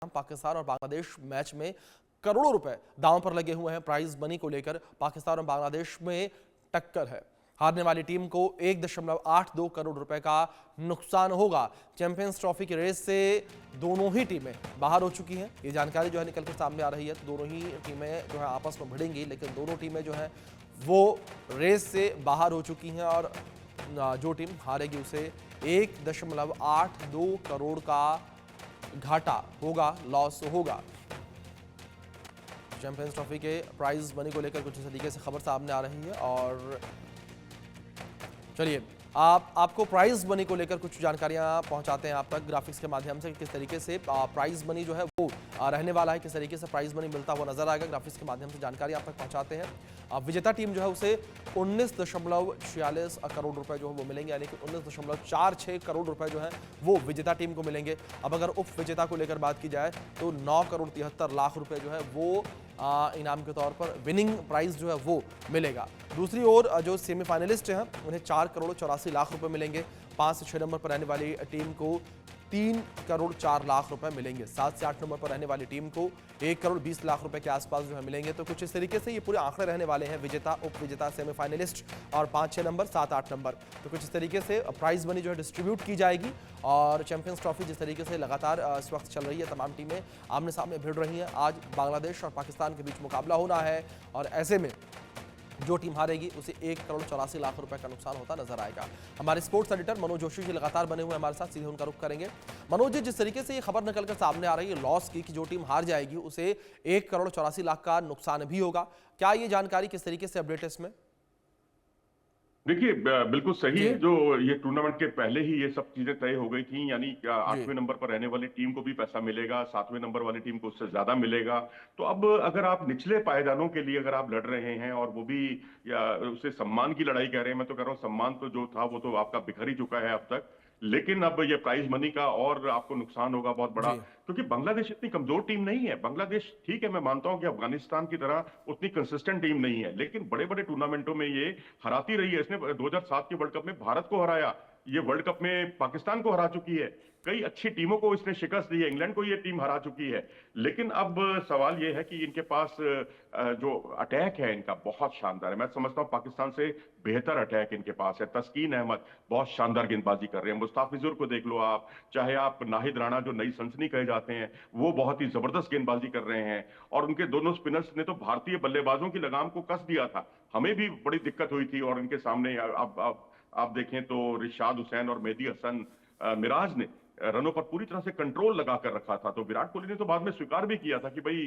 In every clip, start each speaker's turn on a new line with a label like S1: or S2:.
S1: पाकिस्तान और बांग्लादेश मैच में करोड़ों रुपए दांव पर लगे हुए हैं। प्राइज मनी को लेकर पाकिस्तान और बांग्लादेश में टक्कर है। हारने वाली टीम को 1.82 करोड़ रुपए का नुकसान होगा। चैंपियंस ट्रॉफी की रेस से दोनों ही टीमें बाहर हो चुकी हैं। ये जानकारी जो है निकल कर सामने आ रही है। तो दोनों ही टीमें जो है आपस में भिड़ेंगी, लेकिन दोनों टीमें जो है वो रेस से बाहर हो चुकी हैं और जो टीम हारेगी उसे 1.82 करोड़ का घाटा होगा, लॉस होगा। चैंपियंस ट्रॉफी के प्राइज मनी को लेकर कुछ इस तरीके से खबर सामने आ रही है। और चलिए आपको प्राइज मनी को लेकर कुछ जानकारियां पहुंचाते हैं आप तक ग्राफिक्स के माध्यम से। किस तरीके से प्राइज मनी जो है वो रहने वाला है, किस तरीके से प्राइज मनी मिलता हुआ नजर आएगा, ग्राफिक्स के माध्यम से जानकारी आप तक पहुंचाते हैं। विजेता टीम जो है उसे 19.46 करोड़ रुपए जो है वो मिलेंगे, यानी कि 19.46 करोड़ रुपए जो है वो विजेता टीम को मिलेंगे। अब अगर उप विजेता को लेकर बात की जाए तो 9 करोड़ 73 लाख रुपए जो है वो इनाम के तौर पर विनिंग प्राइज जो है वो मिलेगा। दूसरी ओर जो सेमीफाइनलिस्ट हैं उन्हें 4 करोड़ 84 लाख रुपए मिलेंगे। 5 से 6 नंबर पर रहने वाली टीम को 3 करोड़ 4 लाख रुपए मिलेंगे। 7 से 8 नंबर पर रहने वाली टीम को 1 करोड़ 20 लाख रुपए के आसपास जो है मिलेंगे। तो कुछ इस तरीके से ये पूरे आंकड़े रहने वाले हैं, विजेता, उप विजेता, सेमीफाइनलिस्ट और 5-6 नंबर, 7-8 नंबर। तो कुछ इस तरीके से प्राइज मनी जो है डिस्ट्रीब्यूट की जाएगी। और चैंपियंस ट्रॉफी जिस तरीके से लगातार इस वक्त चल रही है, तमाम टीमें आमने सामने भिड़ रही हैं। आज बांग्लादेश और पाकिस्तान के बीच मुकाबला होना है और ऐसे में जो टीम हारेगी उसे 1 करोड़ 84 लाख रुपए का नुकसान होता नजर आएगा। हमारे स्पोर्ट्स एडिटर मनोज जोशी जी लगातार बने हुए हमारे साथ, सीधे उनका रुख करेंगे। मनोज जी, जिस तरीके से ये खबर निकलकर सामने आ रही है लॉस की कि जो टीम हार जाएगी उसे 1 करोड़ 84 लाख का नुकसान भी होगा, क्या ये जानकारी किस तरीके से अपडेट है इसमें?
S2: देखिए, बिल्कुल सही है।
S1: जी
S2: जो ये टूर्नामेंट के पहले ही ये सब चीजें तय हो गई थी, यानी
S1: जी
S2: 8वें नंबर पर रहने वाली टीम को भी पैसा मिलेगा, 7वें नंबर वाली टीम को उससे ज्यादा मिलेगा। तो अब अगर आप निचले पायदानों के लिए अगर आप लड़ रहे हैं और वो भी या उसे सम्मान की लड़ाई कह रहे हैं, मैं तो कह रहा हूँ सम्मान तो जो था वो तो आपका बिखर ही चुका है अब तक। लेकिन अब ये प्राइज मनी का और आपको नुकसान होगा बहुत बड़ा,
S1: जी
S2: क्योंकि बांग्लादेश इतनी कमजोर टीम नहीं है। बांग्लादेश ठीक है, मैं मानता हूं कि अफगानिस्तान की तरह उतनी कंसिस्टेंट टीम नहीं है, लेकिन बड़े बड़े टूर्नामेंटों में ये हराती रही है। इसने 2007 के वर्ल्ड कप में भारत को हराया, ये वर्ल्ड कप में पाकिस्तान को हरा चुकी है, कई अच्छी टीमों को इसने शिकस्त दी है, इंग्लैंड को ये टीम हरा चुकी है। लेकिन अब सवाल ये है कि इनके पास जो अटैक है इनका बहुत शानदार है। मैं समझता हूं पाकिस्तान से बेहतर अटैक इनके पास है। तस्कीन अहमद बहुत शानदार गेंदबाजी कर रहे हैं, मुस्ताफिजुर को देख लो आप, चाहे आप नाहिद राणा जो नई सनसनी कहे जाते हैं, वो बहुत ही जबरदस्त गेंदबाजी कर रहे हैं। और उनके दोनों स्पिनर्स ने तो भारतीय बल्लेबाजों की लगाम को कस दिया था, हमें भी बड़ी दिक्कत हुई थी। और इनके सामने अब आप देखें तो रिशाद हुसैन और मेहदी हसन मिराज ने रनों पर पूरी तरह से कंट्रोल लगा कर रखा था। तो विराट कोहली ने तो बाद में स्वीकार भी किया था कि भाई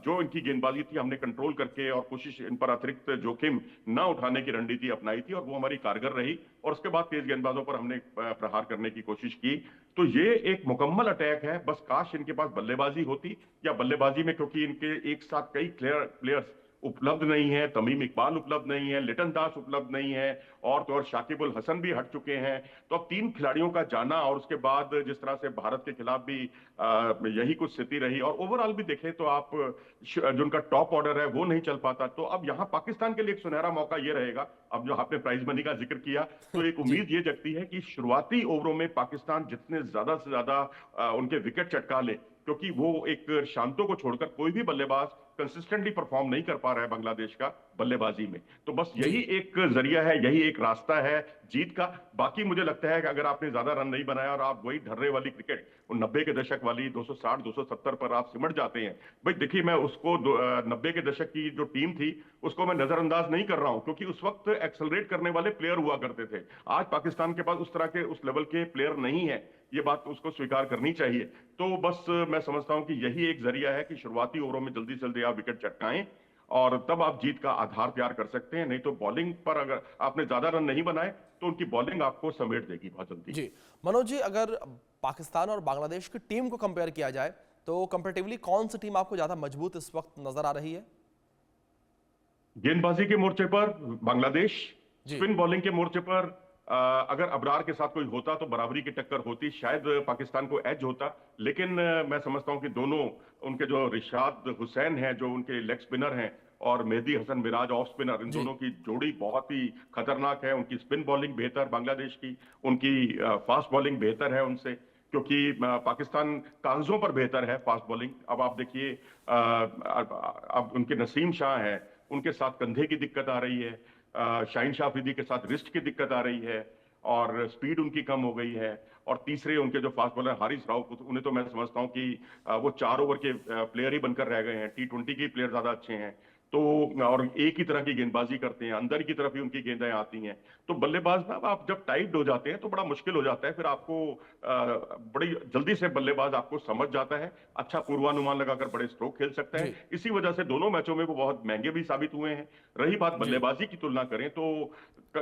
S2: जो इनकी गेंदबाजी थी हमने कंट्रोल करके और कोशिश इन पर अतिरिक्त जोखिम न उठाने की रणनीति अपनाई थी और वो हमारी कारगर रही। और उसके बाद तेज गेंदबाजों पर हमने प्रहार करने की कोशिश की। तो ये एक मुकम्मल अटैक है। बस काश इनके पास बल्लेबाजी होती, या बल्लेबाजी में क्योंकि इनके एक साथ कई प्लेयर्स उपलब्ध नहीं है, तमीम इकबाल उपलब्ध नहीं है, लिटन दास उपलब्ध नहीं है, और तो और शाकिब उल हसन भी हट चुके हैं। तो अब 3 खिलाड़ियों का जाना और उसके बाद जिस तरह से भारत के खिलाफ भी यही कुछ स्थिति रही, और ओवरऑल भी देखें तो आप जो उनका टॉप ऑर्डर है वो नहीं चल पाता। तो अब यहाँ पाकिस्तान के लिए एक सुनहरा मौका ये रहेगा। अब जो आपने प्राइज मनी का जिक्र किया, तो एक
S1: जी
S2: उम्मीद ये जगती है कि शुरुआती ओवरों में पाकिस्तान जितने ज्यादा से ज्यादा उनके विकेट चटका ले, क्योंकि वो एक शांतो को छोड़कर कोई भी बल्लेबाज कंसिस्टेंटली परफॉर्म नहीं कर पा रहा है बांग्लादेश का बल्लेबाजी में। तो बस यही
S1: जी
S2: एक जरिया है, यही एक रास्ता है जीत का। बाकी मुझे लगता है कि अगर आपने ज्यादा रन नहीं बनाया और आप वही ढर्रे वाली क्रिकेट 90 के दशक वाली 260 270 पर आप सिमट जाते हैं, भाई देखिए मैं उसको 90 के दशक की जो टीम थी उसको मैं नजरअंदाज नहीं कर रहा हूं, क्योंकि उस वक्त एक्सलरेट करने वाले प्लेयर हुआ करते थे। आज पाकिस्तान के पास उस तरह के उस लेवल के प्लेयर नहीं है, ये बात उसको स्वीकार करनी चाहिए। तो बस मैं समझता हूं कि यही एक जरिया है कि शुरुआती ओवरों में जल्दी से जल्दी आप विकेट चटकाएं और तब आप जीत का आधार तैयार कर सकते हैं। नहीं तो बॉलिंग पर अगर आपने ज्यादा रन नहीं बनाए तो उनकी बॉलिंग आपको समेट देगी बहुत जल्दी।
S1: जी मनोज जी, अगर पाकिस्तान और बांग्लादेश की टीम को कंपेयर किया जाए तो कंपेरेटिवली कौन सी टीम आपको ज्यादा मजबूत इस वक्त नजर आ रही है?
S2: गेंदबाजी के मोर्चे पर बांग्लादेश,
S1: जी
S2: स्पिन बॉलिंग के मोर्चे पर अगर अबरार के साथ कोई होता तो बराबरी की टक्कर होती, शायद पाकिस्तान को एज होता। लेकिन मैं समझता हूं कि दोनों उनके जो रिशाद हुसैन हैं जो उनके लेग स्पिनर हैं और मेहदी हसन मिराज ऑफ स्पिनर, इन
S1: जी
S2: दोनों की जोड़ी बहुत ही खतरनाक है। उनकी स्पिन बॉलिंग बेहतर बांग्लादेश की, उनकी फास्ट बॉलिंग बेहतर है उनसे। क्योंकि पाकिस्तान कागजों पर बेहतर है फास्ट बॉलिंग। अब आप देखिए, अब उनके नसीम शाह हैं, उनके साथ कंधे की दिक्कत आ रही है, शाहीन शाह अफरीदी के साथ रिस्ट की दिक्कत आ रही है, और स्पीड उनकी कम हो गई है। और तीसरे उनके जो फास्ट बॉलर हारिस राव, उन्हें तो मैं समझता हूं कि वो 4 ओवर के प्लेयर ही बनकर रह गए हैं। T20 के प्लेयर ज्यादा अच्छे हैं। तो और एक ही तरह की गेंदबाजी करते हैं, अंदर की तरफ ही उनकी गेंदें आती हैं। तो बल्लेबाज ना, आप जब टाइट हो जाते हैं तो बड़ा मुश्किल हो जाता है। फिर आपको बड़ी जल्दी से बल्लेबाज आपको समझ जाता है, अच्छा पूर्वानुमान लगाकर बड़े स्ट्रोक खेल सकता
S1: जी,
S2: है। इसी वजह से दोनों मैचों में वो बहुत महंगे भी साबित हुए हैं। रही बात
S1: जी,
S2: बल्लेबाजी की तुलना करें तो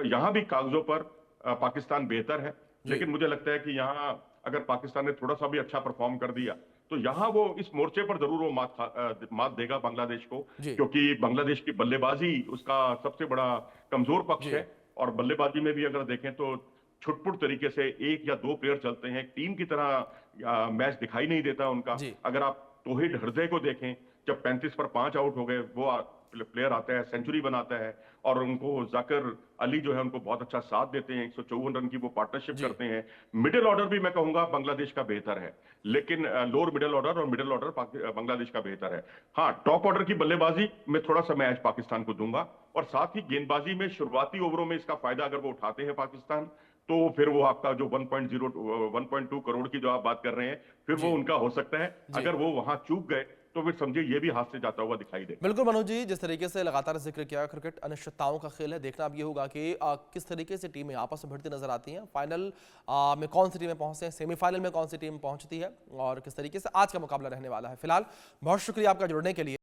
S2: यहां भी कागजों पर पाकिस्तान बेहतर है।
S1: जी,
S2: लेकिन मुझे लगता है कि यहाँ अगर पाकिस्तान ने थोड़ा सा भी अच्छा परफॉर्म कर दिया तो यहाँ वो इस मोर्चे पर जरूर वो मात देगा बांग्लादेश को।
S1: जी,
S2: क्योंकि बांग्लादेश की बल्लेबाजी उसका सबसे बड़ा कमजोर पक्ष
S1: जी,
S2: है। और बल्लेबाजी में भी अगर देखें तो छुटपुट तरीके से 1 या 2 प्लेयर चलते हैं, टीम की तरह मैच दिखाई नहीं देता उनका।
S1: जी,
S2: अगर आप तौहीद हरजे को देखें, जब 35 पर 5 आउट हो गए, वो प्लेयर आता है, सेंचुरी बनाता है। और उनको जाकिर अली जो है उनको बहुत अच्छा साथ देते हैं, 154 रन की वो पार्टनरशिप
S1: जी,
S2: करते हैं। मिडिल ऑर्डर भी मैं कहूंगा बांग्लादेश का बेहतर है, लेकिन लोअर मिडिल ऑर्डर और मिडिल ऑर्डर बांग्लादेश का बेहतर है। हाँ, टॉप ऑर्डर की बल्लेबाजी में थोड़ा सा मैं एज पाकिस्तान को दूंगा। और साथ ही गेंदबाजी में शुरुआती ओवरों में इसका फायदा अगर वो उठाते हैं पाकिस्तान, तो फिर वो आपका जो 1.2 करोड़ की जो आप बात कर रहे हैं, फिर वो
S1: जी,
S2: उनका हो सकता है।
S1: जी।
S2: अगर वो वहां चूक गए तो फिर समझिए ये भी हाथ से जाता हुआ दिखाई दे।
S1: बिल्कुल मनोज जी, जिस तरीके से लगातार जिक्र किया, क्रिकेट अनिश्चितताओं का खेल है। देखना अब ये होगा कि किस तरीके से टीमें आपस में भिड़ती नजर आती हैं, फाइनल में कौन सी टीमें पहुंचते हैं, सेमीफाइनल में कौन सी टीम पहुंचती है और किस तरीके से आज का मुकाबला रहने वाला है। फिलहाल बहुत शुक्रिया आपका जुड़ने के लिए।